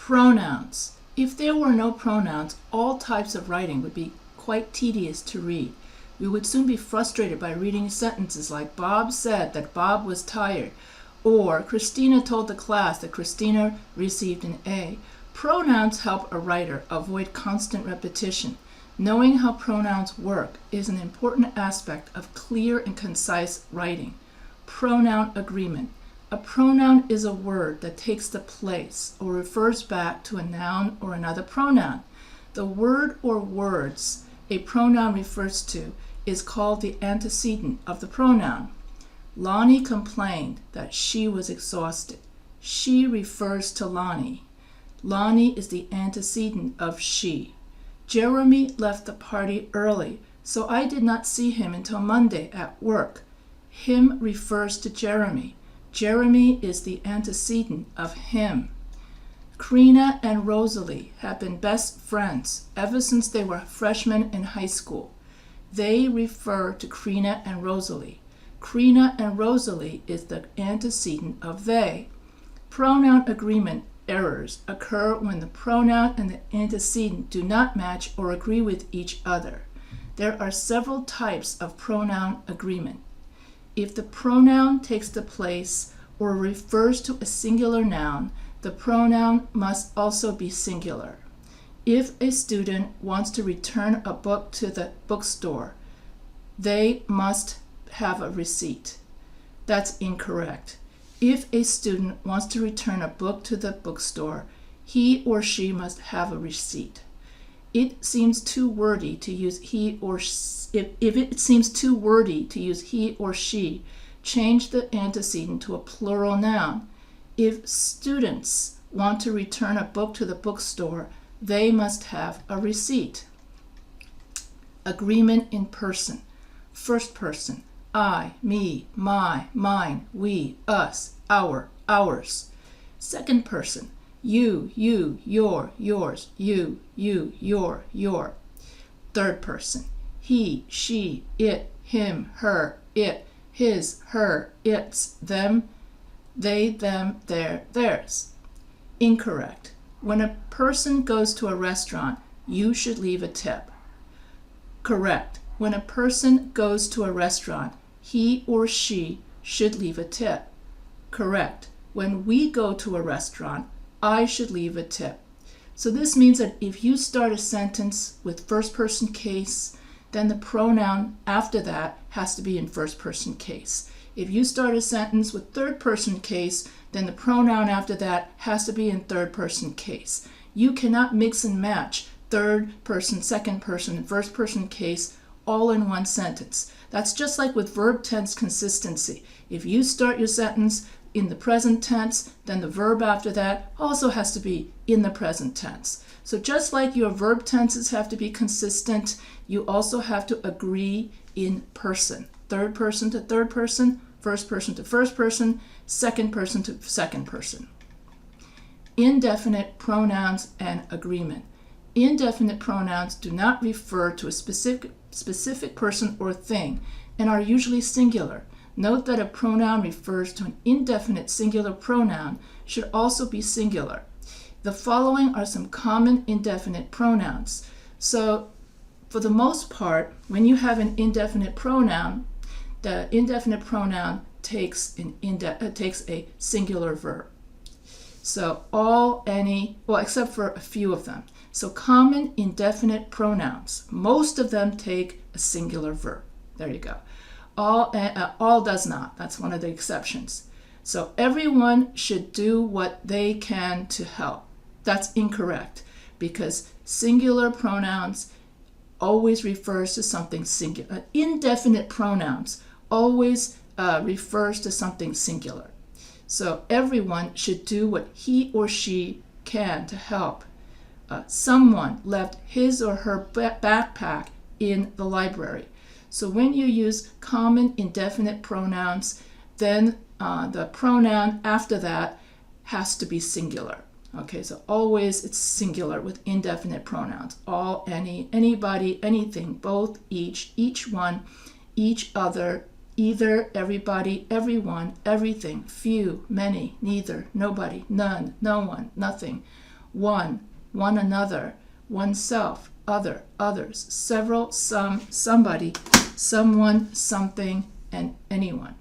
Pronouns. If there were no pronouns, all types of writing would be quite tedious to read. We would soon be frustrated by reading sentences like Bob said that Bob was tired, or Christina told the class that Christina received an A. Pronouns help a writer avoid constant repetition. Knowing how pronouns work is an important aspect of clear and concise writing. Pronoun agreement. A pronoun is a word that takes the place or refers back to a noun or another pronoun. The word or words a pronoun refers to is called the antecedent of the pronoun. Lonnie complained that she was exhausted. She refers to Lonnie. Lonnie is the antecedent of she. Jeremy left the party early, so I did not see him until Monday at work. Him refers to Jeremy. Jeremy is the antecedent of him. Karina and Rosalie have been best friends ever since they were freshmen in high school. They refer to Karina and Rosalie. Karina and Rosalie is the antecedent of they. Pronoun agreement errors occur when the pronoun and the antecedent do not match or agree with each other. There are several types of pronoun agreement. If the pronoun takes the place or refers to a singular noun, the pronoun must also be singular. If a student wants to return a book to the bookstore, they must have a receipt. That's incorrect. If a student wants to return a book to the bookstore, he or she must have a receipt. It seems too wordy to use he or if it seems too wordy to use he or she, change the antecedent to a plural noun. If students want to return a book to the bookstore, they must have a receipt. Agreement in person. First person. I, me, my, mine, we, us, our, ours. Second person. You, your, yours, you, your. Third person. He, she, it, him, her, it, his, her, its, them, they, them, their, theirs. Incorrect. When a person goes to a restaurant, you should leave a tip. Correct. When a person goes to a restaurant, he or she should leave a tip. Correct. When we go to a restaurant, I should leave a tip. So this means that if you start a sentence with first person case, then the pronoun after that has to be in first person case. If you start a sentence with third person case, then the pronoun after that has to be in third person case. You cannot mix and match third person, second person, and first person case all in one sentence. That's just like with verb tense consistency. If you start your sentence in the present tense, then the verb after that also has to be in the present tense. So just like your verb tenses have to be consistent, you also have to agree in person. Third person to third person, first person to first person, second person to second person. Indefinite pronouns and agreement. Indefinite pronouns do not refer to a specific person or thing and are usually singular. Note that a pronoun refers to an indefinite singular pronoun should also be singular. The following are some common indefinite pronouns. So for the most part, when you have an indefinite pronoun, the indefinite pronoun takes a singular verb. So all, any, well, except for a few of them. So common indefinite pronouns, most of them take a singular verb. There you go. All does not. That's one of the exceptions. So everyone should do what they can to help. That's incorrect because singular pronouns always refers to something singular. Indefinite pronouns always refers to something singular. So everyone should do what he or she can to help. Someone left his or her backpack in the library. So when you use common indefinite pronouns, then the pronoun after that has to be singular. Okay, so always it's singular with indefinite pronouns. All, any, anybody, anything, both, each one, each other, either, everybody, everyone, everything, few, many, neither, nobody, none, no one, nothing. one, one another, oneself, other, others, several, some, somebody, someone, something, and anyone.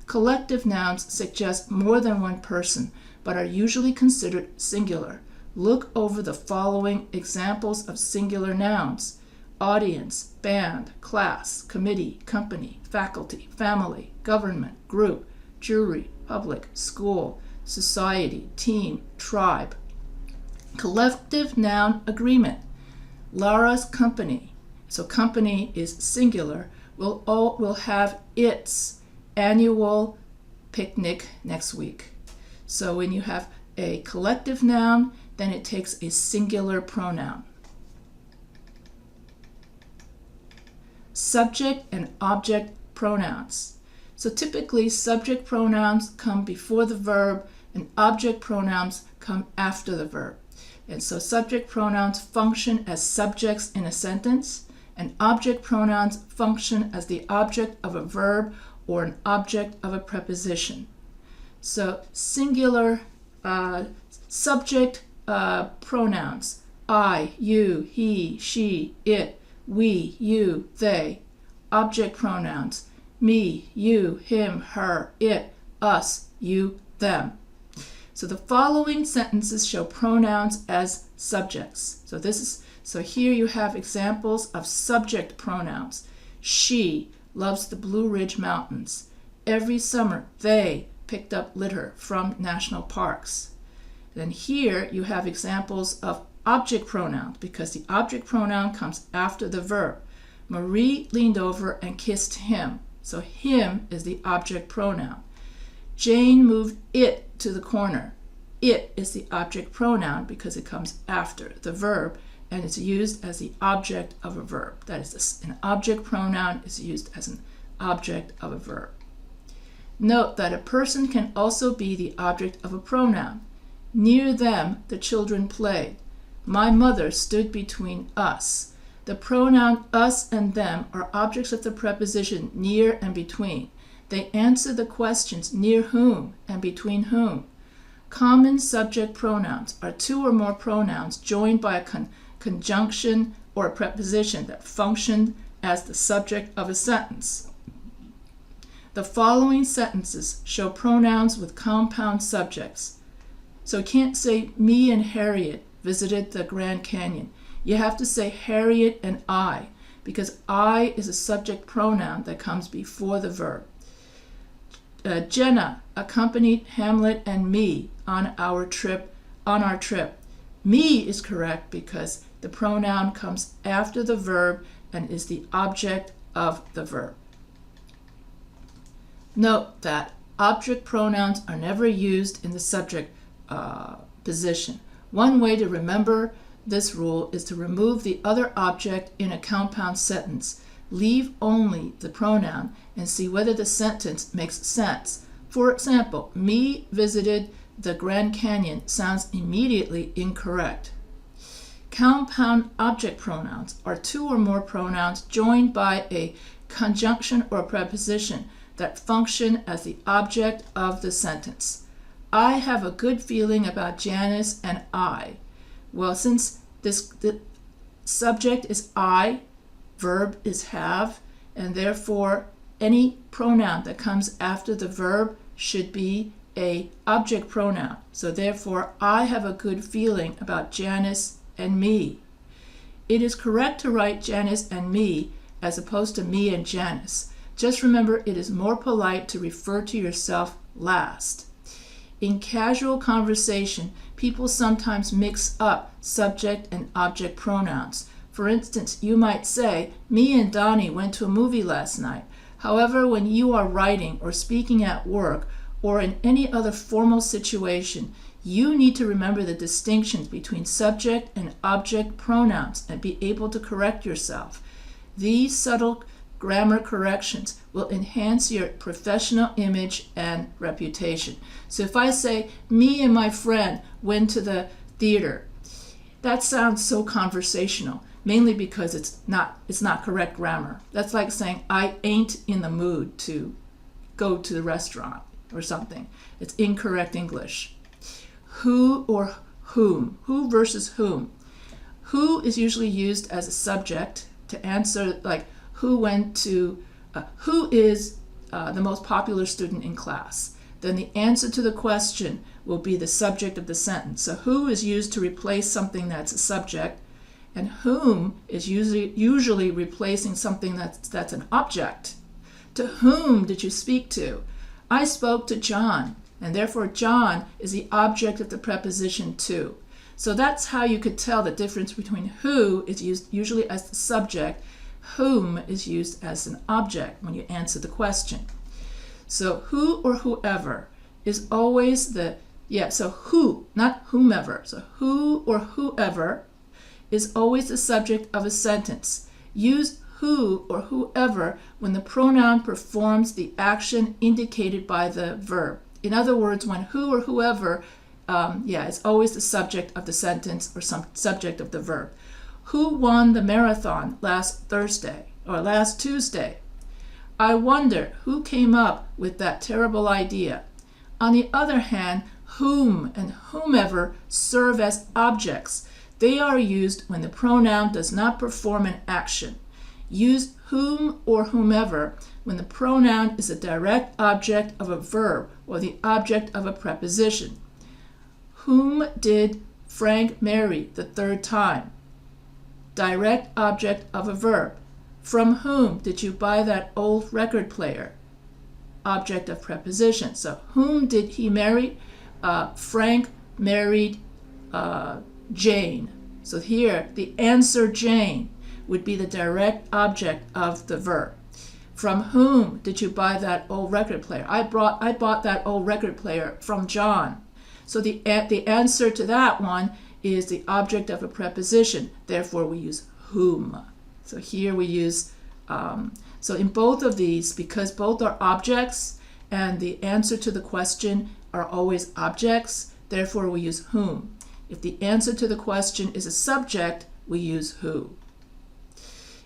Collective nouns suggest more than one person, but are usually considered singular. Look over the following examples of singular nouns: audience, band, class, committee, company, faculty, family, government, group, jury, public, school, society, team, tribe. Collective noun agreement. Lara's company, so company is singular, will have its annual picnic next week. So when you have a collective noun, then it takes a singular pronoun. Subject and object pronouns. So typically subject pronouns come before the verb and object pronouns come after the verb. And so subject pronouns function as subjects in a sentence, and object pronouns function as the object of a verb or an object of a preposition. So singular subject pronouns: I, you, he, she, it, we, you, they. Object pronouns: me, you, him, her, it, us, you, them. So the following sentences show pronouns as subjects. So here you have examples of subject pronouns. She loves the Blue Ridge Mountains. Every summer they picked up litter from national parks. Then here you have examples of object pronouns because the object pronoun comes after the verb. Marie leaned over and kissed him. So him is the object pronoun. Jane moved it to the corner. It is the object pronoun because it comes after the verb and is used as the object of a verb. That is, an object pronoun is used as an object of a verb. Note that a person can also be the object of a pronoun. Near them, the children played. My mother stood between us. The pronoun us and them are objects of the preposition near and between. They answer the questions near whom and between whom. Common subject pronouns are two or more pronouns joined by a conjunction or a preposition that function as the subject of a sentence. The following sentences show pronouns with compound subjects. So you can't say me and Harriet visited the Grand Canyon. You have to say Harriet and I, because I is a subject pronoun that comes before the verb. Jenna accompanied Hamlet and me on our trip. Me is correct because the pronoun comes after the verb and is the object of the verb. Note that object pronouns are never used in the subject position. One way to remember this rule is to remove the other object in a compound sentence. Leave only the pronoun and see whether the sentence makes sense. For example, me visited the Grand Canyon sounds immediately incorrect. Compound object pronouns are two or more pronouns joined by a conjunction or preposition that function as the object of the sentence. I have a good feeling about Janice and I. Well, since the subject is I, verb is have, and therefore any pronoun that comes after the verb should be a object pronoun. So therefore, I have a good feeling about Janice and me. It is correct to write Janice and me as opposed to me and Janice. Just remember, it is more polite to refer to yourself last. In casual conversation, people sometimes mix up subject and object pronouns. For instance, you might say, me and Donnie went to a movie last night. However, when you are writing or speaking at work or in any other formal situation, you need to remember the distinctions between subject and object pronouns and be able to correct yourself. These subtle grammar corrections will enhance your professional image and reputation. So if I say, me and my friend went to the theater, that sounds so conversational, mainly because it's not correct grammar. That's like saying, I ain't in the mood to go to the restaurant or something. It's incorrect English. who or whom. Who versus whom. Who is usually used as a subject to answer, like who is the most popular student in class. Then the answer to the question will be the subject of the sentence. So who is used to replace something that's a subject, and whom is usually replacing something that's an object. To whom did you speak to? I spoke to John, and therefore John is the object of the preposition to. So that's how you could tell the difference between who is used usually as the subject, whom is used as an object when you answer the question. So who or whoever is always so who, not whomever. So who or whoever is always the subject of a sentence. Use who or whoever when the pronoun performs the action indicated by the verb. In other words, when who or whoever is always the subject of the sentence or some subject of the verb. Who won the marathon last Tuesday? I wonder who came up with that terrible idea. On the other hand, whom and whomever serve as objects. They are used when the pronoun does not perform an action. Use whom or whomever when the pronoun is a direct object of a verb or the object of a preposition. Whom did Frank marry the third time? Direct object of a verb. From whom did you buy that old record player? Object of preposition. So whom did he marry? Frank married Jane. So here the answer Jane would be the direct object of the verb. From whom did you buy that old record player? I bought that old record player from John. So the answer to that one is the object of a preposition. Therefore, we use whom. So here we use, so in both of these, because both are objects and the answer to the question are always objects, therefore we use whom. If the answer to the question is a subject, we use who.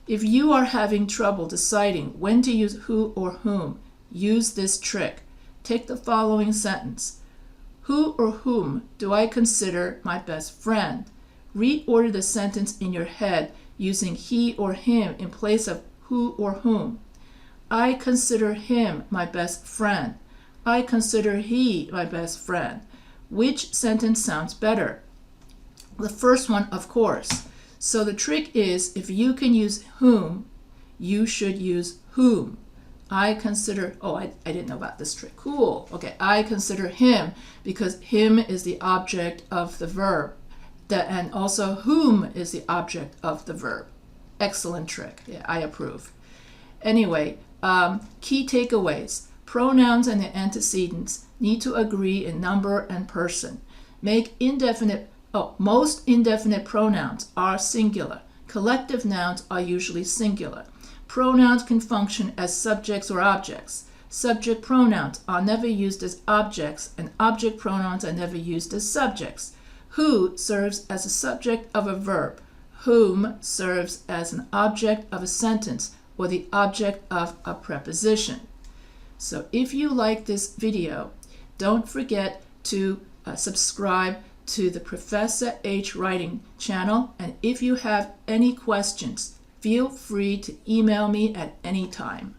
If you are having trouble deciding when to use who or whom, use this trick. Take the following sentence. Who or whom do I consider my best friend? Reorder the sentence in your head using he or him in place of who or whom. I consider him my best friend. I consider he my best friend. Which sentence sounds better? The first one, of course. So the trick is, if you can use whom, you should use whom. I consider, I didn't know about this trick. Cool. Okay, I consider him because him is the object of the verb. And also whom is the object of the verb. Excellent trick. Yeah, I approve. Anyway, key takeaways. Pronouns and the antecedents need to agree in number and person. Most indefinite pronouns are singular. Collective nouns are usually singular. Pronouns can function as subjects or objects. Subject pronouns are never used as objects, and object pronouns are never used as subjects. Who serves as a subject of a verb. Whom serves as an object of a sentence or the object of a preposition. So if you like this video, don't forget to subscribe to the Professor H Writing channel, and if you have any questions, feel free to email me at any time.